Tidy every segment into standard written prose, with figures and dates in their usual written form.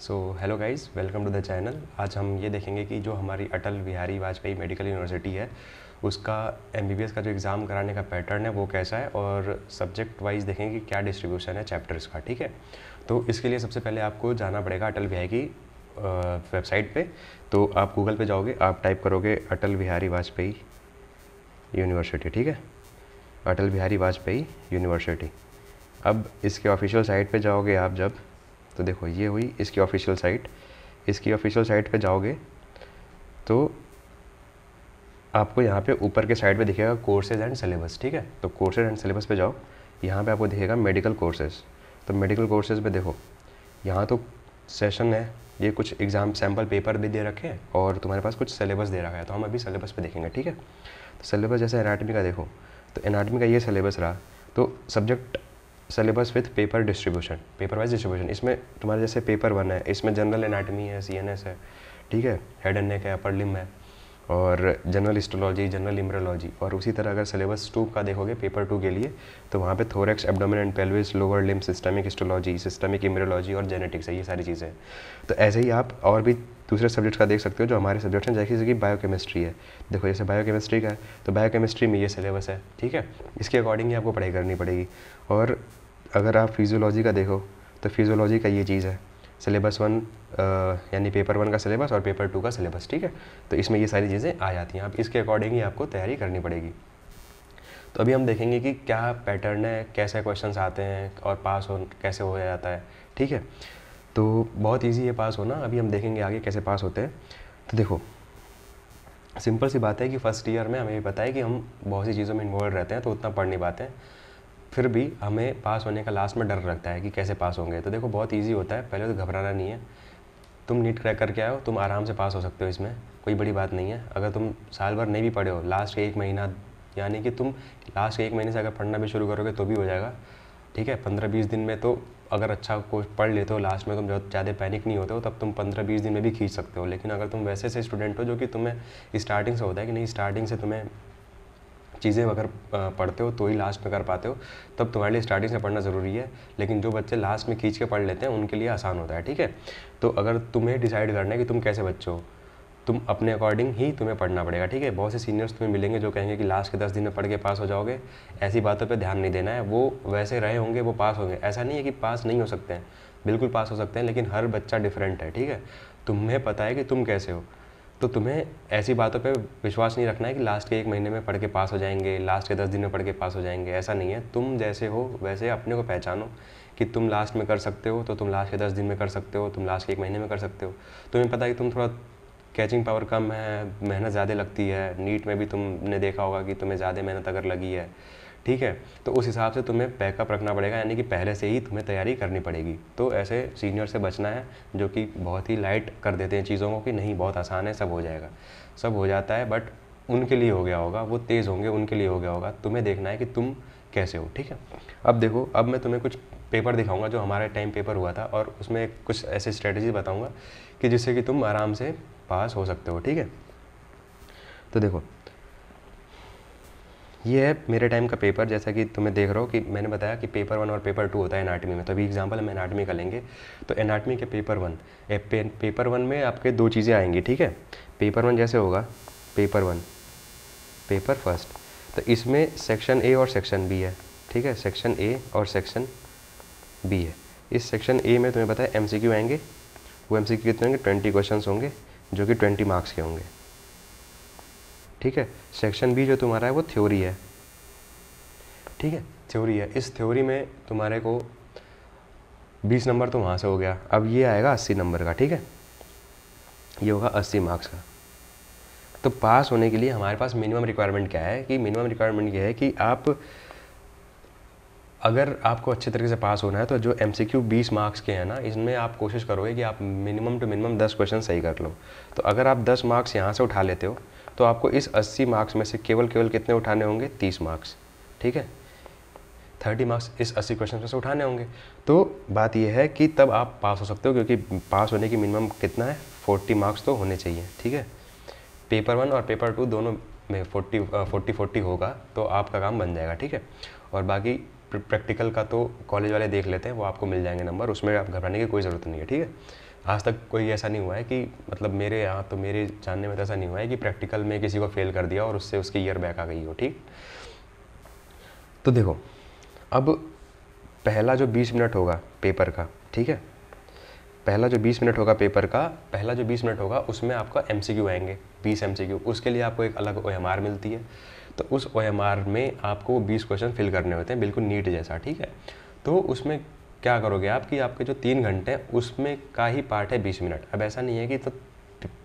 So hello guys, welcome to the channel. आज हम ये देखेंगे कि जो हमारी अटल बिहारी वाजपेयी मेडिकल यूनिवर्सिटी है उसका एमबीबीएस का जो एग्ज़ाम कराने का पैटर्न है वो कैसा है, और सब्जेक्ट वाइज देखेंगे कि क्या डिस्ट्रीब्यूशन है चैप्टर्स का। ठीक है, तो इसके लिए सबसे पहले आपको जाना पड़ेगा अटल बिहारी की वेबसाइट पे। तो आप गूगल पे जाओगे, आप टाइप करोगे अटल बिहारी वाजपेयी यूनिवर्सिटी। ठीक है, अटल बिहारी वाजपेयी यूनिवर्सिटी। अब इसके ऑफिशियल साइट पे जाओगे आप जब, तो देखो ये हुई इसकी ऑफिशियल साइट। इसकी ऑफिशियल साइट पे जाओगे तो आपको यहाँ पे ऊपर के साइड पे दिखेगा कोर्सेज एंड सिलेबस। ठीक है, तो कोर्सेज एंड सिलेबस पे जाओ, यहाँ पे आपको दिखेगा मेडिकल कोर्सेज। तो मेडिकल कोर्सेज पे देखो, यहाँ तो सेशन है, ये कुछ एग्ज़ाम सैम्पल पेपर भी दे रखे हैं और तुम्हारे पास कुछ सिलेबस दे रखा है। तो हम अभी सिलेबस पे देखेंगे। ठीक है, तो सिलेबस जैसे एनाटमी का देखो, तो एनाटमी का ये सिलेबस रहा। तो subject syllabus with paper distribution, paper wise distribution. इसमें तुम्हारे जैसे पेपर 1 है, इसमें जनरल एनाटमी है, सीएनएस है, ठीक है, हेड एंड नेक है, अपर लिम्ब है, और जनरल हिस्टोलॉजी, जनरल इम्ब्रोलॉजी। और उसी तरह अगर सिलेबस 2 का देखोगे पेपर 2 के लिए, तो वहाँ पे thorax, abdomen and pelvis, lower limb, systemic histology, systemic embryology और जेनेटिक्स है, ये सारी चीज़ें हैं। तो ऐसे ही आप और भी दूसरे सब्जेक्ट्स का देख सकते हो जो हमारे सब्जेक्ट्स हैं, जैसे कि बायोकेमिस्ट्री है। देखो जैसे बायोकेमिस्ट्री का है, तो बायोकेमिस्ट्री में ये सिलेबस है। ठीक है, इसके अकॉर्डिंग ही आपको पढ़ाई करनी पड़ेगी। और अगर आप फिजियोलॉजी का देखो, तो फिजियोलॉजी का ये चीज़ है, सिलेबस 1 यानी पेपर 1 का सिलेबस और पेपर 2 का सिलेबस। ठीक है, तो इसमें ये सारी चीज़ें आ जाती हैं। आप इसके अकॉर्डिंग ही आपको तैयारी करनी पड़ेगी। तो अभी हम देखेंगे कि क्या पैटर्न है, कैसे क्वेश्चंस आते हैं और पास हो कैसे हो जाता है। ठीक है, तो बहुत ईजी है पास होना। अभी हम देखेंगे आगे कैसे पास होते हैं। तो देखो सिंपल सी बात है कि फर्स्ट ईयर में हमें भी पता है कि हम बहुत सी चीज़ों में इन्वॉल्व रहते हैं, तो उतना पढ़ नहीं पाते हैं। फिर भी हमें पास होने का लास्ट में डर लगता है कि कैसे पास होंगे। तो देखो बहुत इजी होता है, पहले तो घबराना नहीं है। तुम नीट क्रैक करके आए हो, तुम आराम से पास हो सकते हो, इसमें कोई बड़ी बात नहीं है। अगर तुम साल भर नहीं भी पढ़े हो, लास्ट के 1 महीना, यानी कि तुम लास्ट के 1 महीने से अगर पढ़ना भी शुरू करोगे तो भी हो जाएगा। ठीक है, 15-20 दिन में तो अगर अच्छा कोर्स पढ़ लेते हो, लास्ट में तुम ज़्यादा पैनिक नहीं होते हो, तब तुम 15-20 दिन में भी खींच सकते हो। लेकिन अगर तुम वैसे से स्टूडेंट हो जो कि तुम्हें स्टार्टिंग से होता है कि नहीं, स्टार्टिंग से तुम्हें चीज़ें अगर पढ़ते हो तो ही लास्ट में कर पाते हो, तब तुम्हारे लिए स्टार्टिंग से पढ़ना ज़रूरी है। लेकिन जो बच्चे लास्ट में खींच के पढ़ लेते हैं उनके लिए आसान होता है। ठीक है, तो अगर तुम्हें डिसाइड करना है कि तुम कैसे बच्चे हो, तुम अपने अकॉर्डिंग ही तुम्हें पढ़ना पड़ेगा। ठीक है, बहुत से सीनियर्स तुम्हें मिलेंगे जो कहेंगे कि लास्ट के 10 दिन में पढ़ के पास हो जाओगे। ऐसी बातों पे ध्यान नहीं देना है। वो वैसे रहे होंगे, वो पास होंगे। ऐसा नहीं है कि पास नहीं हो सकते हैं, बिल्कुल पास हो सकते हैं, लेकिन हर बच्चा डिफरेंट है। ठीक है, तुम्हें पता है कि तुम कैसे हो, तो तुम्हें ऐसी बातों पे विश्वास नहीं रखना है कि लास्ट के 1 महीने में पढ़ के पास हो जाएंगे, लास्ट के 10 दिन में पढ़ के पास हो जाएंगे। ऐसा नहीं है। तुम जैसे हो वैसे अपने को पहचानो कि तुम लास्ट में कर सकते हो, तो तुम लास्ट के 10 दिन में कर सकते हो, तुम लास्ट के 1 महीने में कर सकते हो। तुम्हें पता है कि तुम थोड़ा कैचिंग पावर कम है, मेहनत ज़्यादा लगती है। नीट में भी तुमने देखा होगा कि तुम्हें ज़्यादा मेहनत अगर लगी है, ठीक है, तो उस हिसाब से तुम्हें बैकअप रखना पड़ेगा, यानी कि पहले से ही तुम्हें तैयारी करनी पड़ेगी। तो ऐसे सीनियर से बचना है जो कि बहुत ही लाइट कर देते हैं चीज़ों को कि नहीं बहुत आसान है, सब हो जाएगा। सब हो जाता है, बट उनके लिए हो गया होगा, वो तेज़ होंगे, उनके लिए हो गया होगा। तुम्हें देखना है कि तुम कैसे हो। ठीक है, अब देखो, अब मैं तुम्हें कुछ पेपर दिखाऊंगा जो हमारे टाइम पेपर हुआ था, और उसमें कुछ ऐसे स्ट्रेटजी बताऊंगा कि जिससे कि तुम आराम से पास हो सकते हो। ठीक है, तो देखो ये है मेरे टाइम का पेपर। जैसा कि तुम्हें देख रहा हो कि मैंने बताया कि पेपर 1 और पेपर 2 होता है एनाटमी में। तो अभी एग्जांपल हम एनाटमी का लेंगे। तो एनाटमी के पेपर 1, पेपर 1 में आपके 2 चीज़ें आएंगी। ठीक है, पेपर 1 जैसे होगा, पेपर 1 पेपर फर्स्ट, तो इसमें सेक्शन ए और सेक्शन बी है। ठीक है, सेक्शन ए और सेक्शन बी है। इस सेक्शन ए में तुम्हें पता है MCQ आएंगे। वो MCQ कितने होंगे, 20 क्वेश्चन होंगे जो कि 20 मार्क्स के होंगे। ठीक है, सेक्शन बी जो तुम्हारा है वो थ्योरी है। ठीक है, थ्योरी है। इस थ्योरी में तुम्हारे को 20 नंबर तो वहाँ से हो गया। अब ये आएगा 80 नंबर का। ठीक है, ये होगा 80 मार्क्स का। तो पास होने के लिए हमारे पास मिनिमम रिक्वायरमेंट क्या है, कि मिनिमम रिक्वायरमेंट ये है कि आप, अगर आपको अच्छे तरीके से पास होना है तो जो MCQ 20 मार्क्स के हैं ना, इसमें आप कोशिश करोगे कि आप मिनिमम टू मिनिमम 10 क्वेश्चन सही कर लो। तो अगर आप 10 मार्क्स यहाँ से उठा लेते हो तो आपको इस 80 मार्क्स में से केवल कितने उठाने होंगे, 30 मार्क्स। ठीक है, 30 मार्क्स इस 80 क्वेश्चन में से उठाने होंगे। तो बात यह है कि तब आप पास हो सकते हो, क्योंकि पास होने की मिनिमम कितना है, 40 मार्क्स तो होने चाहिए। ठीक है, पेपर 1 और पेपर 2 दोनों में 40 होगा तो आपका काम बन जाएगा। ठीक है, और बाकी प्रैक्टिकल का तो कॉलेज वाले देख लेते हैं, वो आपको मिल जाएंगे नंबर, उसमें आप घबराने की कोई ज़रूरत नहीं है। ठीक है, आज तक कोई ऐसा नहीं हुआ है कि मतलब मेरे यहाँ तो मेरे जानने में तो ऐसा नहीं हुआ है कि प्रैक्टिकल में किसी को फेल कर दिया और उससे उसकी ईयर बैक आ गई हो। ठीक, तो देखो अब पहला जो 20 मिनट होगा पेपर का, ठीक है, पहला जो 20 मिनट होगा पेपर का, पहला जो 20 मिनट होगा उसमें आपका MCQ आएंगे 20 MCQ। उसके लिए आपको एक अलग OMR मिलती है, तो उस OMR में आपको 20 क्वेश्चन फिल करने होते हैं, बिल्कुल नीट जैसा। ठीक है, तो उसमें क्या करोगे आप कि आपके जो 3 घंटे हैं उसमें का ही पार्ट है 20 मिनट। अब ऐसा नहीं है कि तो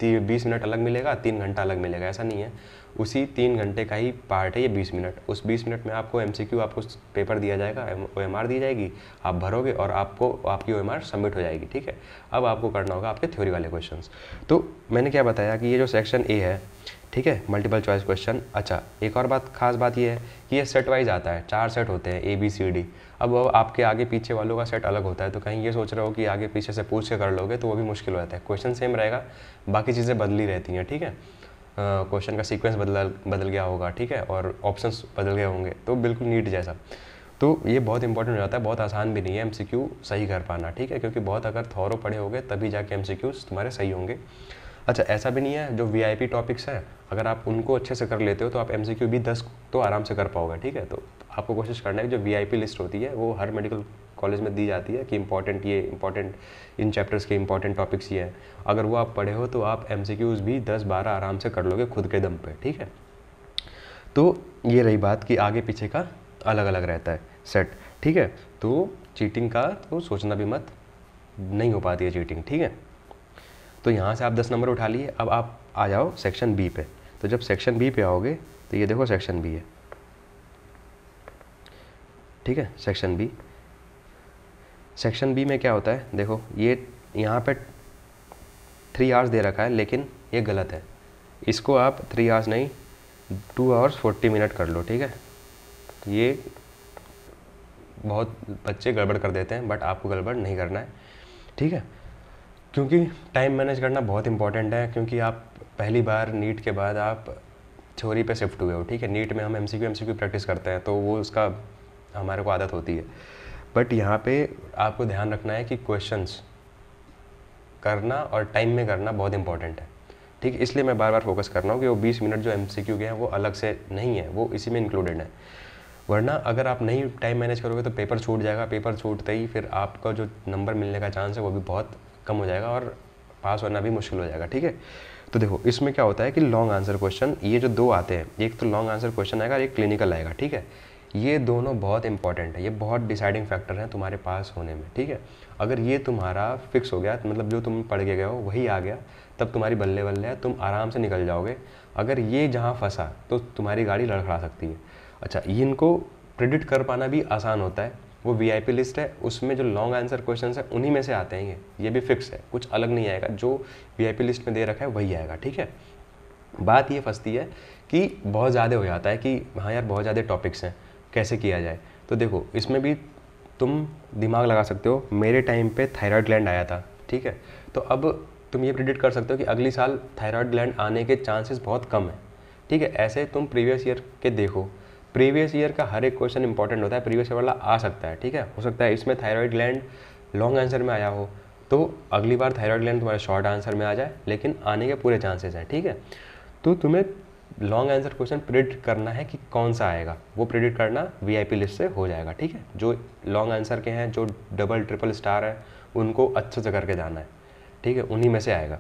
20 मिनट अलग मिलेगा 3 घंटा अलग मिलेगा, ऐसा नहीं है। उसी 3 घंटे का ही पार्ट है ये 20 मिनट। उस 20 मिनट में आपको MCQ, आपको पेपर दिया जाएगा, OMR दी जाएगी, आप भरोगे और आपको आपकी OMR सबमिट हो जाएगी। ठीक है, अब आपको करना होगा आपके थ्योरी वाले क्वेश्चंस। तो मैंने क्या बताया कि ये जो सेक्शन A है, ठीक है, मल्टीपल चॉइस क्वेश्चन। अच्छा, एक और बात, खास बात ये है कि ये सेट वाइज आता है, 4 सेट होते हैं ABCD। अब वो आपके आगे पीछे वालों का सेट अलग होता है, तो कहीं ये सोच रहे हो कि आगे पीछे से पूछ के कर लोगे तो वो भी मुश्किल हो जाता है। क्वेश्चन सेम रहेगा, बाकी चीज़ें बदली रहती हैं। ठीक है, क्वेश्चन का सीक्वेंस बदल गया होगा, ठीक है, और ऑप्शंस बदल गए होंगे, तो बिल्कुल नीट जैसा। तो ये बहुत इंपॉर्टेंट हो जाता है, बहुत आसान भी नहीं है MCQ सही कर पाना। ठीक है, क्योंकि बहुत अगर थॉरो पढ़े होगे तभी जाके MCQs तुम्हारे सही होंगे। अच्छा, ऐसा भी नहीं है, जो VIP टॉपिक्स हैं अगर आप उनको अच्छे से कर लेते हो तो आप MCQ भी 10 तो आराम से कर पाओगे। ठीक है, तो आपको कोशिश करना है कि जो VIP लिस्ट होती है वो हर मेडिकल कॉलेज में दी जाती है कि इंपॉर्टेंट इन चैप्टर्स के इंपॉर्टेंट टॉपिक्स ये हैं। अगर वो आप पढ़े हो तो आप MCQs भी 10-12 आराम से कर लोगे खुद के दम पे। ठीक है, तो ये रही बात कि आगे पीछे का अलग अलग रहता है सेट। ठीक है, तो चीटिंग का तो सोचना भी मत, नहीं हो पाती है चीटिंग। ठीक है, तो यहाँ से आप 10 नंबर उठा लिए। अब आप आ जाओ सेक्शन B पे। तो जब सेक्शन B पे आओगे तो ये देखो सेक्शन B है, ठीक है, सेक्शन B। सेक्शन B में क्या होता है, देखो ये यहाँ पे 3 आवर्स दे रखा है, लेकिन ये गलत है। इसको आप 3 आवर्स नहीं 2 आवर्स 40 मिनट कर लो। ठीक है, ये बहुत बच्चे गड़बड़ कर देते हैं, बट आपको गड़बड़ नहीं करना है। ठीक है, क्योंकि टाइम मैनेज करना बहुत इंपॉर्टेंट है, क्योंकि आप पहली बार नीट के बाद आप थ्योरी पे शिफ्ट हुए हो। ठीक है, नीट में हम MCQ प्रैक्टिस करते हैं तो वो उसका हमारे को आदत होती है, बट यहाँ पे आपको ध्यान रखना है कि क्वेश्चंस करना और टाइम में करना बहुत इंपॉर्टेंट है। ठीक है, इसलिए मैं बार बार फोकस कर रहा हूँ कि वो 20 मिनट जो MCQ के हैं वो अलग से नहीं है, वो इसी में इंक्लूडेड है। वरना अगर आप नहीं टाइम मैनेज करोगे तो पेपर छूट जाएगा, पेपर छूटते ही फिर आपका जो नंबर मिलने का चांस है वो भी बहुत कम हो जाएगा और पास होना भी मुश्किल हो जाएगा। ठीक है, तो देखो इसमें क्या होता है कि लॉन्ग आंसर क्वेश्चन, ये जो 2 आते हैं, एक तो लॉन्ग आंसर क्वेश्चन आएगा और एक क्लिनिकल आएगा। ठीक है, ये दोनों बहुत इंपॉर्टेंट है, ये बहुत डिसाइडिंग फैक्टर है तुम्हारे पास होने में। ठीक है, अगर ये तुम्हारा फिक्स हो गया, मतलब जो तुम पढ़ के गए हो वही आ गया, तब तुम्हारी बल्ले बल्ले है, तुम आराम से निकल जाओगे। अगर ये जहाँ फंसा तो तुम्हारी गाड़ी लड़खड़ा सकती है। अच्छा, इनको प्रेडिक्ट कर पाना भी आसान होता है, वो VIP लिस्ट है, उसमें जो लॉन्ग आंसर क्वेश्चन है उन्हीं में से आते हैं। ये भी फिक्स है, कुछ अलग नहीं आएगा, जो VIP लिस्ट में दे रखा है वही आएगा। ठीक है, बात ये फंसती है कि बहुत ज़्यादा हो जाता है कि हाँ यार बहुत ज़्यादा टॉपिक्स हैं, कैसे किया जाए। तो देखो इसमें भी तुम दिमाग लगा सकते हो। मेरे टाइम पे थायराइड ग्लैंड आया था, ठीक है, तो अब तुम ये प्रिडिक्ट कर सकते हो कि अगली साल थायराइड ग्लैंड आने के चांसेस बहुत कम है। ठीक है, ऐसे तुम प्रीवियस ईयर के देखो, प्रीवियस ईयर का हर एक क्वेश्चन इंपॉर्टेंट होता है, प्रीवियस ईयर वाला आ सकता है। ठीक है, हो सकता है इसमें थायराइड ग्लैंड लॉन्ग आंसर में आया हो, तो अगली बार थायराइड ग्लैंड तुम्हारे शॉर्ट आंसर में आ जाए, लेकिन आने के पूरे चांसेस हैं। ठीक है, तो तुम्हें लॉन्ग आंसर क्वेश्चन प्रिडिक्ट करना है कि कौन सा आएगा, वो प्रिडिक्ट करना VIP लिस्ट से हो जाएगा। ठीक है, जो लॉन्ग आंसर के हैं, जो डबल ट्रिपल स्टार है, उनको अच्छे से करके जाना है। ठीक है, उन्हीं में से आएगा।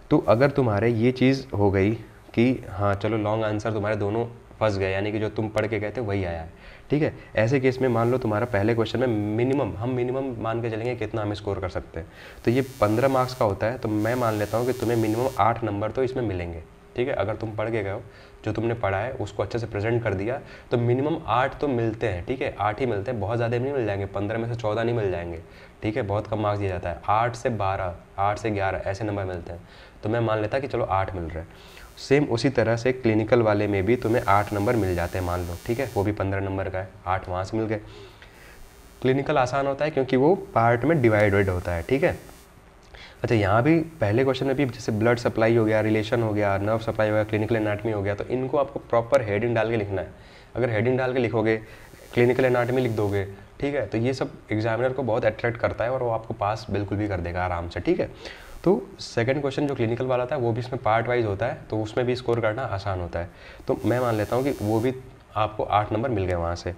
तो अगर तुम्हारे ये चीज़ हो गई कि हाँ चलो लॉन्ग आंसर तुम्हारे दोनों फंस गए, यानी कि जो तुम पढ़ के गए थे वही आया है। ठीक है, ऐसे केस में मान लो तुम्हारा पहले क्वेश्चन में मिनिमम मान के चलेंगे कितना हम स्कोर कर सकते हैं, तो ये 15 मार्क्स का होता है, तो मैं मान लेता हूँ कि तुम्हें मिनिमम 8 नंबर तो इसमें मिलेंगे। ठीक है, अगर तुम पढ़ के गए हो, जो तुमने पढ़ा है उसको अच्छे से प्रेजेंट कर दिया, तो मिनिमम 8 तो मिलते हैं। ठीक है, 8 ही मिलते हैं, बहुत ज़्यादा नहीं मिल जाएंगे, 15 में से 14 नहीं मिल जाएंगे। ठीक है, बहुत कम मार्क्स दिया जाता है, 8 से 12, 8 से 11 ऐसे नंबर मिलते हैं, तो मैं मान लेता कि चलो 8 मिल रहे हैं। सेम उसी तरह से क्लिनिकल वाले में भी तुम्हें 8 नंबर मिल जाते हैं मान लो। ठीक है, वो भी 15 नंबर का है, 8 वहाँ से मिल गए। क्लिनिकल आसान होता है क्योंकि वो पार्ट में डिवाइडेड होता है। ठीक है, अच्छा यहाँ भी पहले क्वेश्चन में भी जैसे ब्लड सप्लाई हो गया, रिलेशन हो गया, नर्व सप्लाई हो गया, क्लिनिकल एनाटमी हो गया, तो इनको आपको प्रॉपर हेडिंग डाल के लिखना है। अगर हेडिंग डाल के लिखोगे, क्लिनिकल एनाटमी लिख दोगे, ठीक है। तो ये सब एग्जामिनर को बहुत अट्रैक्ट करता है और वो आपको पास बिल्कुल भी कर देगा आराम से, ठीक है। तो सेकंड क्वेश्चन जो क्लिनिकल वाला था वो भी इसमें पार्ट वाइज होता है, तो उसमें भी स्कोर करना आसान होता है। तो मैं मान लेता हूँ कि वो भी आपको 8 नंबर मिल गए वहाँ से।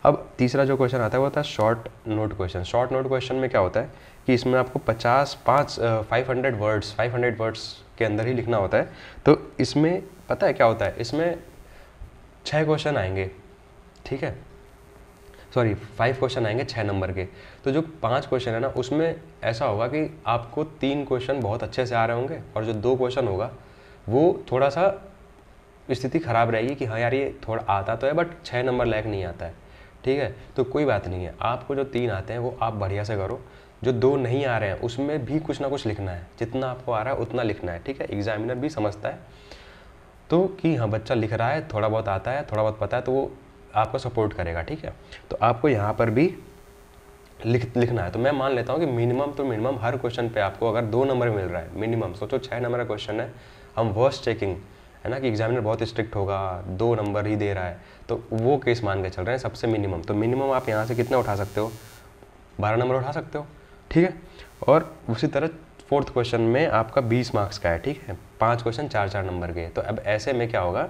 अब तीसरा जो क्वेश्चन आता है वो था short note question. Short note question में क्या होता है कि इसमें आपको 500 वर्ड्स के अंदर ही लिखना होता है। तो इसमें पता है क्या होता है, इसमें 6 क्वेश्चन आएंगे, ठीक है, सॉरी 5 क्वेश्चन आएंगे 6 नंबर के। तो जो 5 क्वेश्चन है ना उसमें ऐसा होगा कि आपको 3 क्वेश्चन बहुत अच्छे से आ रहे होंगे और जो 2 क्वेश्चन होगा वो थोड़ा सा स्थिति ख़राब रहेगी कि हाँ यार ये थोड़ा आता तो है बट 6 नंबर लायक नहीं आता है, ठीक है। तो कोई बात नहीं है, आपको जो 3 आते हैं वो आप बढ़िया से करो, जो 2 नहीं आ रहे हैं उसमें भी कुछ ना कुछ लिखना है, जितना आपको आ रहा है उतना लिखना है, ठीक है। एग्जामिनर भी समझता है तो कि हाँ बच्चा लिख रहा है, थोड़ा बहुत आता है, थोड़ा बहुत पता है, तो वो आपको सपोर्ट करेगा, ठीक है। तो आपको यहाँ पर भी लिखना है। तो मैं मान लेता हूँ कि मिनिमम तो मिनिमम हर क्वेश्चन पे आपको अगर 2 नंबर मिल रहा है मिनिमम, सोचो 6 नंबर का क्वेश्चन है, हम वर्स्ट चेकिंग है ना कि एग्जामिनर बहुत स्ट्रिक्ट होगा, 2 नंबर ही दे रहा है, तो वो केस मान के चल रहे हैं सबसे मिनिमम। तो मिनिमम आप यहाँ से कितना उठा सकते हो, 12 नंबर उठा सकते हो, ठीक है। और उसी तरह फोर्थ क्वेश्चन में आपका 20 मार्क्स का है, ठीक है, 5 क्वेश्चन 4-4 नंबर के। तो अब ऐसे में क्या होगा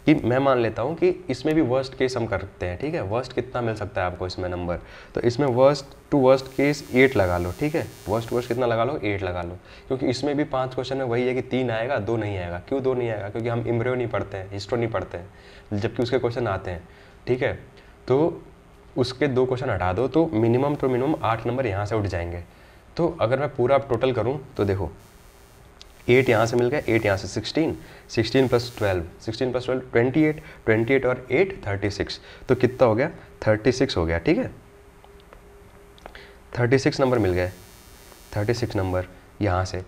कि मैं मान लेता हूँ कि इसमें भी वर्स्ट केस हम करते हैं, ठीक है। वर्स्ट कितना मिल सकता है आपको इसमें नंबर, तो इसमें वर्स्ट टू वर्स्ट केस 8 लगा लो, ठीक है। वर्स्ट कितना लगा लो, 8 लगा लो, क्योंकि इसमें भी 5 क्वेश्चन में वही है कि 3 आएगा 2 नहीं आएगा। क्यों 2 नहीं आएगा, क्योंकि हम इम्ब्रियो नहीं पढ़ते हैं, हिस्ट्रो नहीं पढ़ते हैं, जबकि उसके क्वेश्चन आते हैं, ठीक है। तो उसके 2 क्वेश्चन हटा दो तो मिनिमम 8 नंबर यहाँ से उठ जाएंगे। तो अगर मैं पूरा टोटल करूँ तो देखो 8 यहाँ से मिल गया, 8 यहाँ से 16 प्लस 12 28 और 8 36, तो कितना हो गया 36 हो गया, ठीक है। 36 नंबर मिल गए, 36 नंबर यहाँ से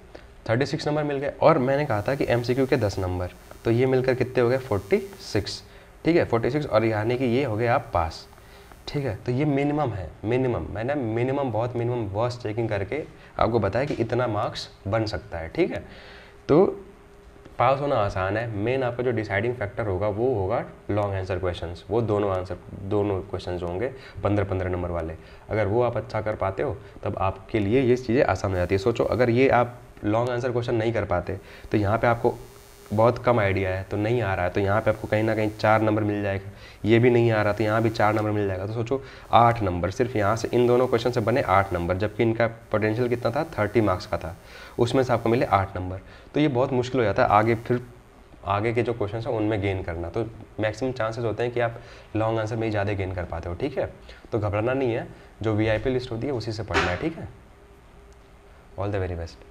36 नंबर मिल गए। और मैंने कहा था कि MCQ के 10 नंबर, तो ये मिलकर कितने हो गए 46, ठीक है 46, और यानी कि ये हो गए आप पास, ठीक है। तो ये मिनिमम है, मैंने मिनिमम बहुत मिनिमम वर्स्ट चेकिंग करके आपको बताया कि इतना मार्क्स बन सकता है, ठीक है। तो पास होना आसान है, मेन आपका जो डिसाइडिंग फैक्टर होगा वो होगा लॉन्ग आंसर क्वेश्चंस। वो दोनों क्वेश्चंस होंगे 15-15 नंबर वाले। अगर वो आप अच्छा कर पाते हो तब आपके लिए ये चीज़ें आसान हो जाती है। सोचो अगर ये आप लॉन्ग आंसर क्वेश्चन नहीं कर पाते तो यहाँ पे आपको बहुत कम आइडिया है तो नहीं आ रहा है, तो यहाँ पे आपको कहीं ना कहीं 4 नंबर मिल जाएगा। ये भी नहीं आ रहा तो यहाँ भी 4 नंबर मिल जाएगा। तो सोचो 8 नंबर सिर्फ यहाँ से इन दोनों क्वेश्चन से बने 8 नंबर, जबकि इनका पोटेंशियल कितना था 30 मार्क्स का था, उसमें से आपको मिले 8 नंबर। तो ये बहुत मुश्किल हो जाता है आगे, फिर आगे के जो क्वेश्चन हैं उनमें गेन करना। तो मैक्सिमम चांसेस होते हैं कि आप लॉन्ग आंसर में ही ज़्यादा गेन कर पाते हो, ठीक है। तो घबराना नहीं है, जो VIP लिस्ट होती है उसी से पढ़ना है, ठीक है। All the very best.